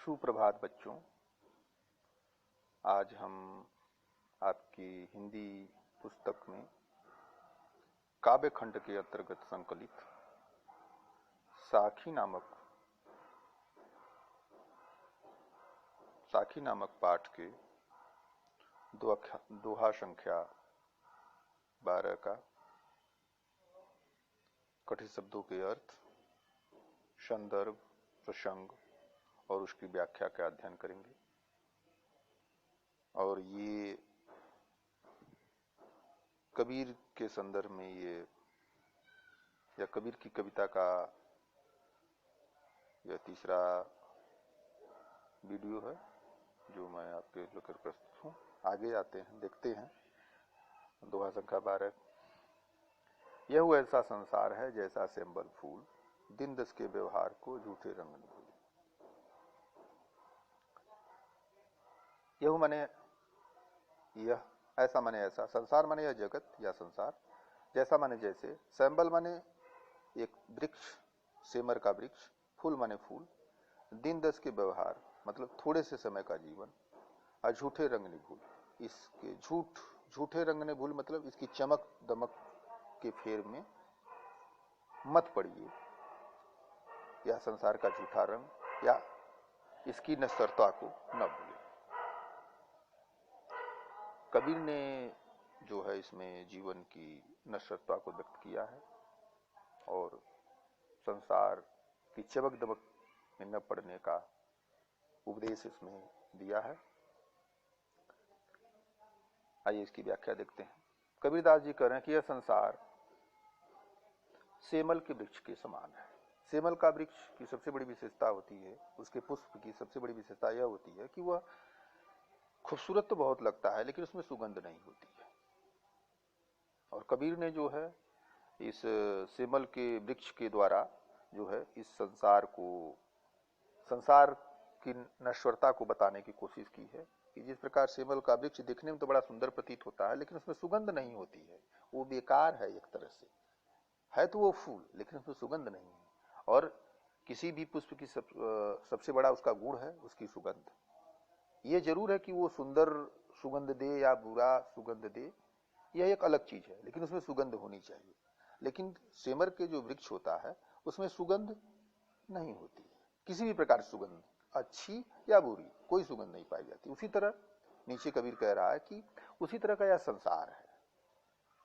सुप्रभात बच्चों। आज हम आपकी हिंदी पुस्तक में काव्य खंड के अंतर्गत संकलित साखी नामक पाठ के दोहा संख्या 12 का कठिन शब्दों के अर्थ, संदर्भ, प्रसंग और उसकी व्याख्या का अध्ययन करेंगे। और ये कबीर के संदर्भ में या कबीर की कविता का यह तीसरा वीडियो है जो मैं आपके लेकर प्रस्तुत हूँ। आगे आते हैं, देखते हैं दोहा संख्या 12। यह वो ऐसा संसार है जैसा सेंबल फूल, दिन दस के व्यवहार को झूठे रंग न भूले। यह माने यह, ऐसा माने ऐसा, संसार माने यह जगत या संसार, जैसा माने जैसे, सैंबल माने एक वृक्ष, सेमर का वृक्ष, फूल माने फूल, दिन दस के व्यवहार मतलब थोड़े से समय का जीवन, और झूठे रंग न भूल। इसके झूठे रंग न भूल मतलब इसकी चमक दमक के फेर में मत पड़िए, या संसार का झूठा रंग या इसकी नश्वरता को न भूले। कबीर ने जो है इसमें जीवन की नश्वरता को व्यक्त किया है और संसार की चमक दमक में न पड़ने का उपदेश इसमें दिया है। आइए इसकी व्याख्या देखते हैं। कबीरदास जी कह रहे हैं कि यह संसार सेमल के वृक्ष के समान है। सेमल का वृक्ष की सबसे बड़ी विशेषता होती है, उसके पुष्प की सबसे बड़ी विशेषता यह होती है कि वह खूबसूरत तो बहुत लगता है लेकिन उसमें सुगंध नहीं होती है। और कबीर ने जो है इस सेमल के वृक्ष के द्वारा जो है इस संसार की नश्वरता को बताने की कोशिश की है कि जिस प्रकार सेमल का वृक्ष देखने में तो बड़ा सुंदर प्रतीत होता है लेकिन उसमें सुगंध नहीं होती है, वो बेकार है। एक तरह से है तो वो फूल लेकिन उसमें सुगंध नहीं है। और किसी भी पुष्प की सबसे बड़ा उसका गुण है उसकी सुगंध। ये जरूर है कि वो सुंदर सुगंध दे या बुरा सुगंध दे, यह एक अलग चीज है, लेकिन उसमें सुगंध होनी चाहिए। लेकिन सेमर के जो वृक्ष होता है उसमें सुगंध नहीं होती है, किसी भी प्रकार की सुगंध, अच्छी या बुरी, कोई सुगंध नहीं पाई जाती। उसी तरह नीचे कबीर कह रहा है कि उसी तरह का यह संसार है।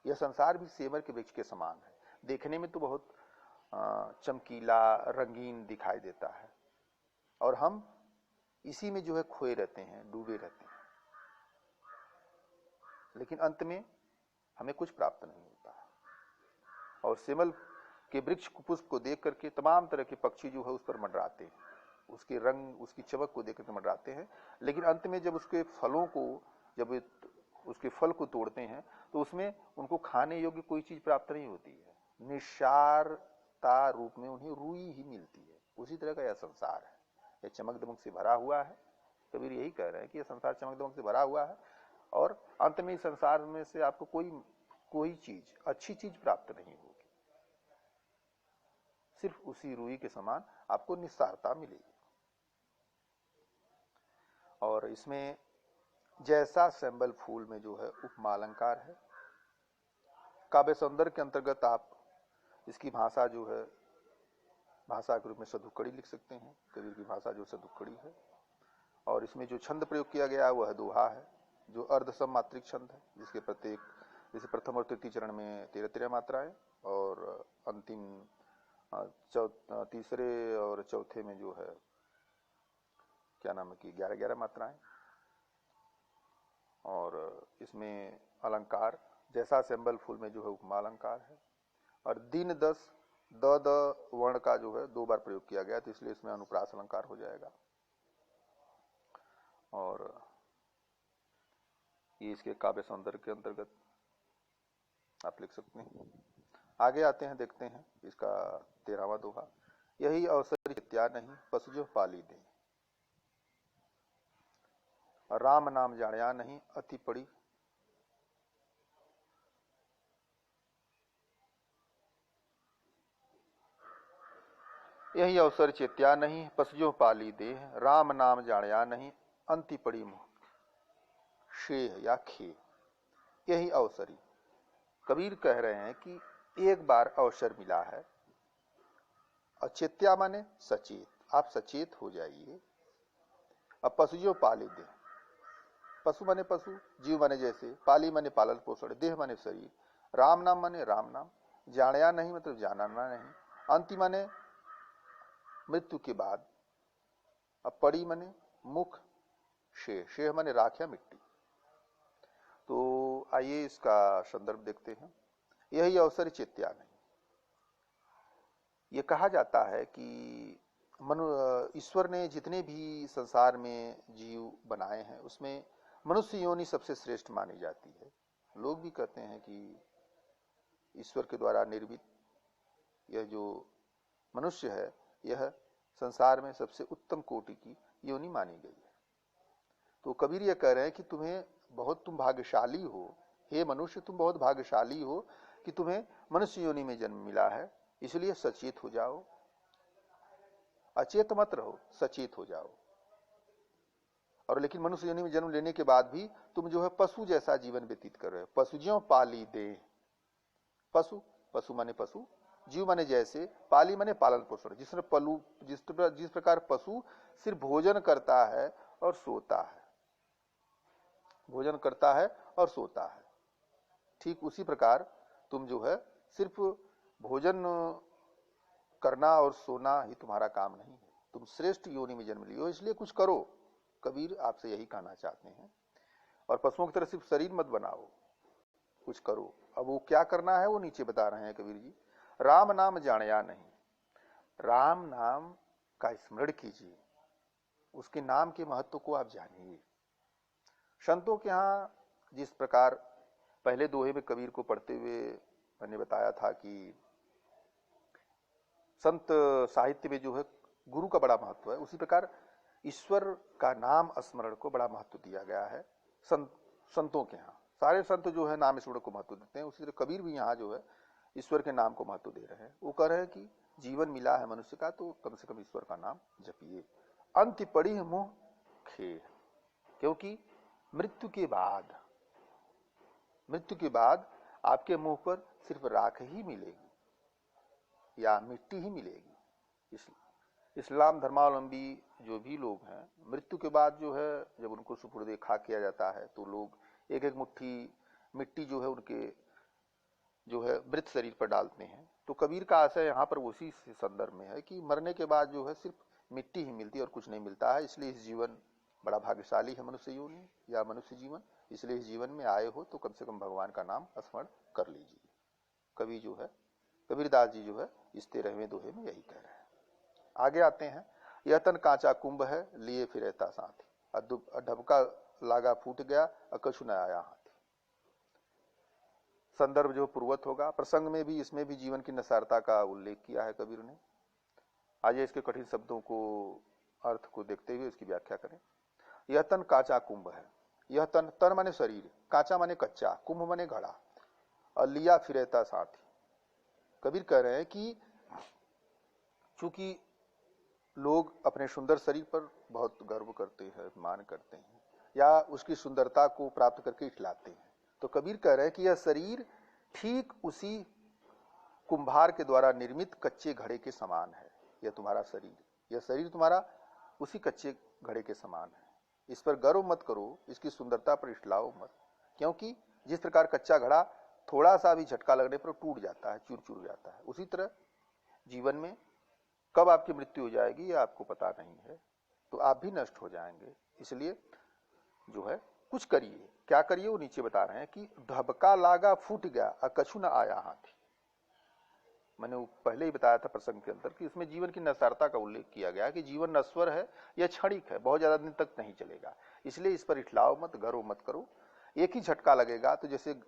यह संसार भी सेमर के वृक्ष के समान है। देखने में तो बहुत चमकीला रंगीन दिखाई देता है और हम इसी में जो है खोए रहते हैं, डूबे रहते हैं, लेकिन अंत में हमें कुछ प्राप्त नहीं होता। और सेमल के वृक्ष पुष्प को देख करके तमाम तरह के पक्षी जो है उस पर मंडराते हैं, उसके रंग उसकी चमक को देख करके मंडराते हैं, लेकिन अंत में जब उसके फल को तोड़ते हैं तो उसमें उनको खाने योग्य कोई चीज प्राप्त नहीं होती है। निस्सारता रूप में उन्हें रुई ही मिलती है। उसी तरह का यह संसार है, यह चमक दमक से भरा हुआ है। कबीर यही कह रहे हैं कि यह संसार चमक दमक से भरा हुआ है और अंत में इस संसार में से आपको कोई चीज, अच्छी चीज प्राप्त नहीं होगी। सिर्फ उसी रुई के समान आपको निस्सारता मिलेगी। और इसमें जैसा सैंबल फूल में जो है उपमा अलंकार है। काव्य सौंदर्य के अंतर्गत आप इसकी भाषा जो है भाषा के रूप में सदुक्कड़ी लिख सकते हैं। कबीर की भाषा जो सदुक्कड़ी है। और इसमें जो छंद प्रयोग किया गया है वह दोहा है, जो अर्ध सममात्रिक छंद है, जिसके प्रत्येक, जैसे प्रथम और तृतीय चरण में 13-13 मात्राएं और अंतिम तीसरे और चौथे में जो है क्या नाम है कि 11-11 मात्राएं। और इसमें अलंकार जैसा सेंबल फूल में जो है उपमा अलंकार है। और दिन दस द वर्ण का जो है 2 बार प्रयोग किया गया, तो इसलिए इसमें अनुप्रास अलंकार हो जाएगा। और ये इसके काव्य सौंदर्य के अंतर्गत आप लिख सकते हैं। आगे आते हैं, देखते हैं इसका 13वां दोहा। यही अवसर इत्या नहीं पशु जो पाली दे, राम नाम जानिया नहीं अति पड़ी। यही अवसर चेत्या नहीं, पसजो पाली देह, राम नाम जाणया नहीं, अंति पड़ी मुख शेह या खे। यही अवसरी, कबीर कह रहे हैं कि एक बार अवसर मिला है। अचेत्या माने सचेत, आप सचेत हो जाइए। अब पसजो पाली देह, पशु माने पशु, जीव माने जैसे, पाली माने पालन पोषण, देह माने शरीर, राम नाम माने राम नाम, जाणया नहीं मतलब जानना नहीं, अंति माने मृत्यु के बाद, अब पड़ी माने मुख, शेह, शेह माने राख या मिट्टी। तो आइए इसका संदर्भ देखते हैं। यही अवसर चेत्या नहीं। ये कहा जाता है कि ईश्वर ने जितने भी संसार में जीव बनाए हैं उसमें मनुष्य योनि सबसे श्रेष्ठ मानी जाती है। लोग भी कहते हैं कि ईश्वर के द्वारा निर्मित यह जो मनुष्य है यह संसार में सबसे उत्तम कोटि की योनि मानी गई है। तो कबीर यह कह रहे हैं कि तुम भाग्यशाली हो, हे मनुष्य तुम बहुत भाग्यशाली हो कि तुम्हें मनुष्य योनि में जन्म मिला है, इसलिए सचेत हो जाओ, अचेत मत रहो, सचेत हो जाओ। और लेकिन मनुष्य योनि में जन्म लेने के बाद भी तुम जो है पशु जैसा जीवन व्यतीत कर रहे हो। पशु ज्यों पाली दे, पशु, पशु माने पशु, जीव माने जैसे, पाली माने पालन पोषण। जिस प्रकार पशु सिर्फ भोजन करता है और सोता है, भोजन करता है और सोता है, ठीक उसी प्रकार तुम जो है सिर्फ भोजन करना और सोना ही तुम्हारा काम नहीं है। तुम श्रेष्ठ योनि में जन्म लियो, इसलिए कुछ करो। कबीर आपसे यही कहना चाहते हैं। और पशुओं की तरह सिर्फ शरीर मत बनाओ, कुछ करो। अब वो क्या करना है वो नीचे बता रहे हैं कबीर जी। राम नाम जाणया नहीं, राम नाम का स्मरण कीजिए, उसके नाम के महत्व को आप जानिए। संतों के यहाँ जिस प्रकार पहले दोहे में कबीर को पढ़ते हुए मैंने बताया था कि संत साहित्य में जो है गुरु का बड़ा महत्व है, उसी प्रकार ईश्वर का नाम स्मरण को बड़ा महत्व दिया गया है संतों के यहाँ। सारे संत जो है नाम स्मरण को महत्व देते हैं, उसी तरह कबीर भी यहाँ जो है ईश्वर के नाम को महत्व दे रहे हैं। वो कह रहे हैं कि जीवन मिला है मनुष्य का तो कम से कम ईश्वर का नाम जपिए। अंत पड़ी मुंह खेर, क्योंकि मृत्यु के बाद आपके मुंह पर सिर्फ राख ही मिलेगी या मिट्टी ही मिलेगी। इस्लाम धर्मावलंबी जो भी लोग हैं, मृत्यु के बाद जो है जब उनको सुपुर्दे खा किया जाता है तो लोग एक एक मुट्ठी मिट्टी जो है उनके जो है मृत शरीर पर डालते हैं। तो कबीर का आशय यहाँ पर उसी संदर्भ में है कि मरने के बाद जो है सिर्फ मिट्टी ही मिलती है और कुछ नहीं मिलता है। इसलिए इस जीवन बड़ा भाग्यशाली है मनुष्य योनि या मनुष्य जीवन, इसलिए इस जीवन में आए हो तो कम से कम भगवान का नाम स्मरण कर लीजिए। कवि जो है कबीरदास जी जो है इस 13वें दोहे में यही कह रहे हैं। आगे आते हैं। यह तन कांचा कुंभ है, लिए फिरता साथी, ढबका लागा फूट गया, कछु न आया हाथी। संदर्भ जो पूर्वत होगा, प्रसंग में भी इसमें भी जीवन की नसारता का उल्लेख किया है कबीर ने। आइए इसके कठिन शब्दों को अर्थ को देखते हुए इसकी व्याख्या करें। यह तन कांचा कुंभ है, यह तन, तन माने शरीर, कांचा माने कच्चा, कुंभ माने घड़ा, और लिया फिरता साथी। कबीर कह रहे हैं कि चूंकि लोग अपने सुंदर शरीर पर बहुत गर्व करते हैं, मान करते हैं या उसकी सुंदरता को प्राप्त करके इठलाते हैं, तो कबीर कह रहे हैं कि यह शरीर ठीक उसी कुंभार के द्वारा निर्मित कच्चे घड़े के समान है। यह तुम्हारा शरीर, यह शरीर तुम्हारा उसी कच्चे घड़े के समान है। इस पर गर्व मत करो, इसकी सुंदरता पर इठलाओ मत, क्योंकि जिस प्रकार कच्चा घड़ा थोड़ा सा भी झटका लगने पर टूट जाता है, चूर चूर जाता है, उसी तरह जीवन में कब आपकी मृत्यु हो जाएगी ये आपको पता नहीं है, तो आप भी नष्ट हो जाएंगे। इसलिए जो है कुछ करिए। क्या करिए वो नीचे बता रहे हैं कि ढबका लागा फूट गया, कछु न आया हाथी। मैंने वो पहले ही बताया था प्रसंग के अंदर कि इसमें जीवन की नसारता का उल्लेख किया गया कि जीवन नश्वर है, यह क्षणिक है, बहुत ज्यादा दिन तक नहीं चलेगा। इसलिए इस पर इठलाओ मत, गर्व मत करो। एक ही झटका लगेगा, तो जैसे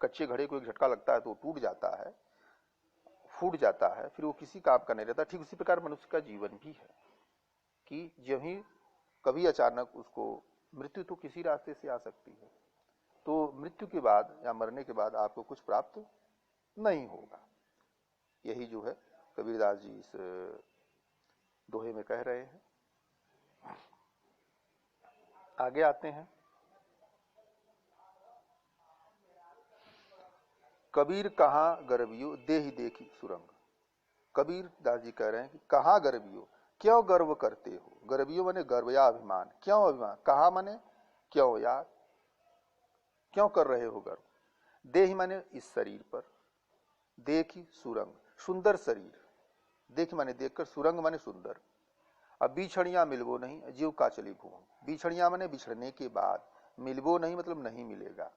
कच्चे घड़े को एक झटका लगता है तो टूट जाता है, फूट जाता है, फिर वो किसी काम का नहीं रहता। ठीक उसी प्रकार मनुष्य का जीवन भी है कि जब ही कभी अचानक उसको मृत्यु तो किसी रास्ते से आ सकती है, तो मृत्यु के बाद या मरने के बाद आपको कुछ प्राप्त नहीं होगा। यही जो है कबीरदास जी इस दोहे में कह रहे हैं। आगे आते हैं। कबीर कहाँ गर्वियो देहि देखी सुरंग। कबीर दास जी कह रहे हैं कि कहाँ गर्वियो, क्यों गर्व करते हो। गर्वियो माने गर्व या अभिमान, क्यों अभिमान, कहा माने क्यों यार, क्यों कर रहे हो गर्व। देहि माने इस शरीर पर, देखी सुरंग सुंदर शरीर, देख माने देखकर, सुरंग माने सुंदर। अब बिछड़िया मिलबो नहीं, जीव का चली भूम। बिछड़िया माने बिछड़ने के बाद, मिलबो नहीं मतलब नहीं मिलेगा।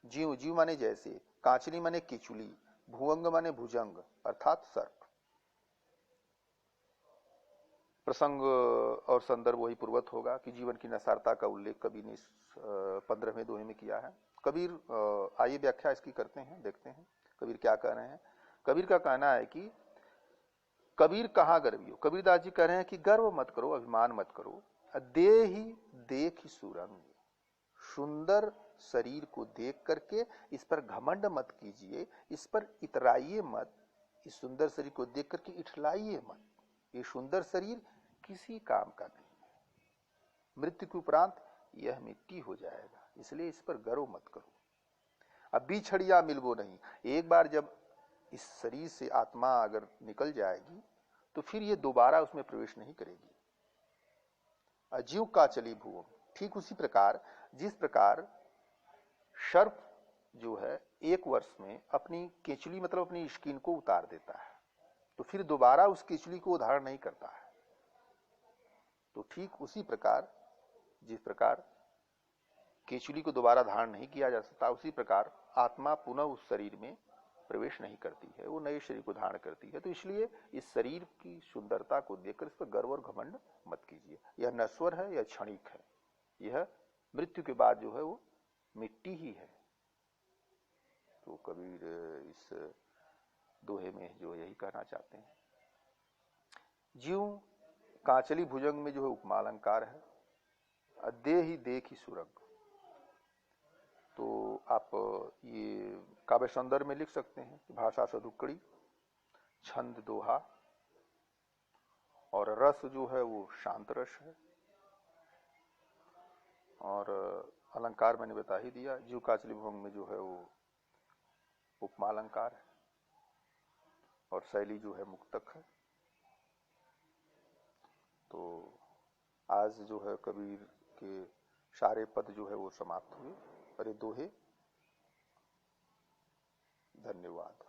जीव, जीव माने जैसे, कांचली माने किचुली, भुअंग माने भुजंग अर्थात सर्प। प्रसंग और संदर्भ वही पूर्वत होगा कि जीवन की नसारता का उल्लेख कबीर ने 15वें दोहे में किया है। कबीर, आइए व्याख्या इसकी करते हैं, देखते हैं कबीर क्या कह रहे हैं। कबीर का कहना है कि कबीर कहाँ गर्वियो, कबीरदास जी कह रहे हैं कि गर्व मत करो, अभिमान मत करो। देहि देखि सुरंग, सुंदर शरीर को देख करके इस पर घमंड मत कीजिए, इस पर इतराइए मत, इस सुंदर शरीर को देख करके इठलाइए मत। ये सुंदर शरीर किसी काम का नहीं है, मृत्यु के उपरांत यह मिट्टी हो जाएगा, इसलिए इस पर गर्व मत करो। अब बिछड़िया मिलबो नहीं, एक बार जब इस शरीर से आत्मा अगर निकल जाएगी तो फिर ये दोबारा उसमें प्रवेश नहीं करेगी। अजीव का चली भूम, ठीक उसी प्रकार जिस प्रकार सर्प जो है 1 वर्ष में अपनी केचुली मतलब अपनी स्किन को उतार देता है, तो फिर दोबारा उस केचुली को धारण नहीं करता है। तो ठीक उसी प्रकार जिस प्रकार केचुली को दोबारा धारण नहीं किया जा सकता, उसी प्रकार आत्मा पुनः उस शरीर में प्रवेश नहीं करती है, वो नए शरीर को धारण करती है। तो इसलिए इस शरीर की सुंदरता को देखकर इस पर गर्व और घमंड मत कीजिए। यह नश्वर है, यह क्षणिक है, यह मृत्यु के बाद जो है वो मिट्टी ही है। तो कबीर इस दोहे में जो यही कहना चाहते हैं। ज्यों कांचली भुजंग में जो है उपमा अलंकार है, देहि देखि सुरंग। तो आप ये काव्य सौंदर्य में लिख सकते हैं, भाषा सदुक्कड़ी, छंद दोहा, और रस जो है वो शांत रस है, और अलंकार मैंने बता ही दिया। जीव काचली भुजंग में जो है वो उपमा अलंकार है, और शैली जो है मुक्तक है। तो आज जो है कबीर के सारे पद जो है वो समाप्त हुए, और ये दोहे। धन्यवाद।